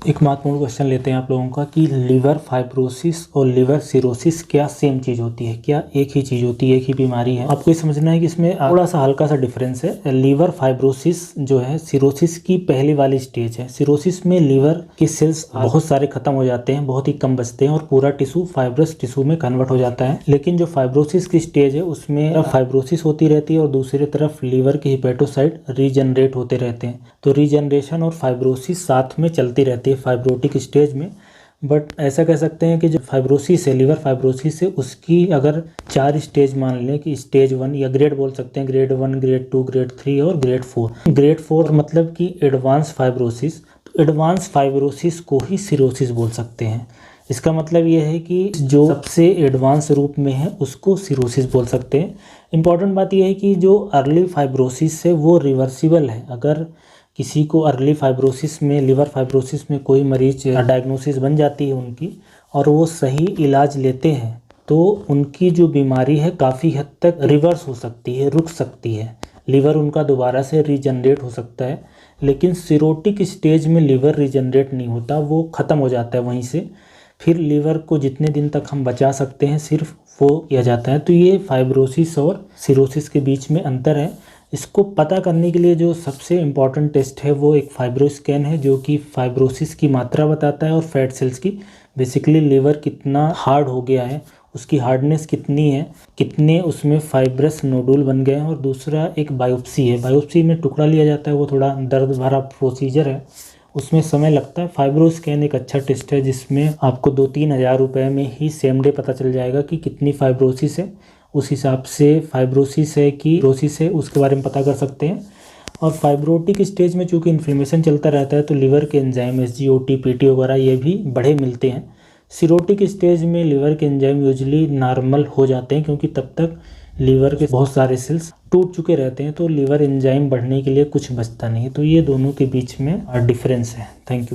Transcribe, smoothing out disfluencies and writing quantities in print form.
एक महत्वपूर्ण क्वेश्चन लेते हैं आप लोगों का कि लीवर फाइब्रोसिस और लीवर सिरोसिस क्या सेम चीज़ होती है, क्या एक ही चीज़ होती है, एक ही बीमारी है। आपको ये समझना है कि इसमें थोड़ा सा हल्का सा डिफरेंस है। लीवर फाइब्रोसिस जो है सिरोसिस की पहली वाली स्टेज है। सिरोसिस में लीवर के सेल्स बहुत सारे खत्म हो जाते हैं, बहुत ही कम बचते हैं और पूरा टिश्यू फाइब्रस टिश्यू में कन्वर्ट हो जाता है। लेकिन जो फाइब्रोसिस की स्टेज है उसमें फाइब्रोसिस होती रहती है और दूसरी तरफ लीवर के हिपेटोसाइट रीजनरेट होते रहते हैं। तो रीजनरेशन और फाइब्रोसिस साथ में चलती रहती है फाइब्रोटिक स्टेज में। बट ऐसा कह सकते हैं कि जो फाइब्रोसिस है, लीवर फाइब्रोसिस है, उसकी अगर 4 स्टेज मान लें कि स्टेज 1 या ग्रेड बोल सकते हैं, ग्रेड 1, ग्रेड 2, ग्रेड 3 और ग्रेड 4। ग्रेड 4 मतलब कि एडवांस फाइब्रोसिस। तो एडवांस फाइब्रोसिस को ही सिरोसिस बोल सकते हैं। इसका मतलब ये है कि जो सबसे एडवांस रूप में है उसको सिरोसिस बोल सकते हैं। इम्पॉर्टेंट बात यह है कि जो अर्ली फाइब्रोसिस है वो रिवर्सिबल है। अगर किसी को अर्ली फाइब्रोसिस में, लीवर फाइब्रोसिस में कोई मरीज डायग्नोसिस बन जाती है उनकी और वो सही इलाज लेते हैं तो उनकी जो बीमारी है काफ़ी हद तक रिवर्स हो सकती है, रुक सकती है। लीवर उनका दोबारा से रीजनरेट हो सकता है। लेकिन सिरोटिक स्टेज में लीवर रीजनरेट नहीं होता, वो ख़त्म हो जाता है वहीं से। फिर लीवर को जितने दिन तक हम बचा सकते हैं सिर्फ वो किया जाता है। तो ये फाइब्रोसिस और सिरोसिस के बीच में अंतर है। इसको पता करने के लिए जो सबसे इम्पॉर्टेंट टेस्ट है वो एक फाइब्रो स्कैन है, जो कि फाइब्रोसिस की मात्रा बताता है और फैट सेल्स की। बेसिकली लीवर कितना हार्ड हो गया है, उसकी हार्डनेस कितनी है, कितने उसमें फाइब्रस नोडुल बन गए हैं। और दूसरा एक बायोप्सी है। बायोप्सी में टुकड़ा लिया जाता है, वो थोड़ा दर्द भरा प्रोसीजर है, उसमें समय लगता है। फाइब्रो स्कैन एक अच्छा टेस्ट है जिसमें आपको 2-3 हज़ार रुपये में ही सेम डे पता चल जाएगा कि कितनी फाइब्रोसिस है। उस हिसाब से फाइब्रोसिस है कि रोसिस है उसके बारे में पता कर सकते हैं। और फाइब्रोटिक स्टेज में चूँकि इन्फ्लेमेशन चलता रहता है तो लीवर के एंजाइम SGOT, PT वगैरह ये भी बढ़े मिलते हैं। सिरोटिक स्टेज में लीवर के एंजाइम यूजुअली नॉर्मल हो जाते हैं क्योंकि तब तक लीवर के बहुत सारे सेल्स टूट चुके रहते हैं, तो लीवर एंजाइम बढ़ने के लिए कुछ बचता नहीं है। तो ये दोनों के बीच में डिफरेंस है। Thank you.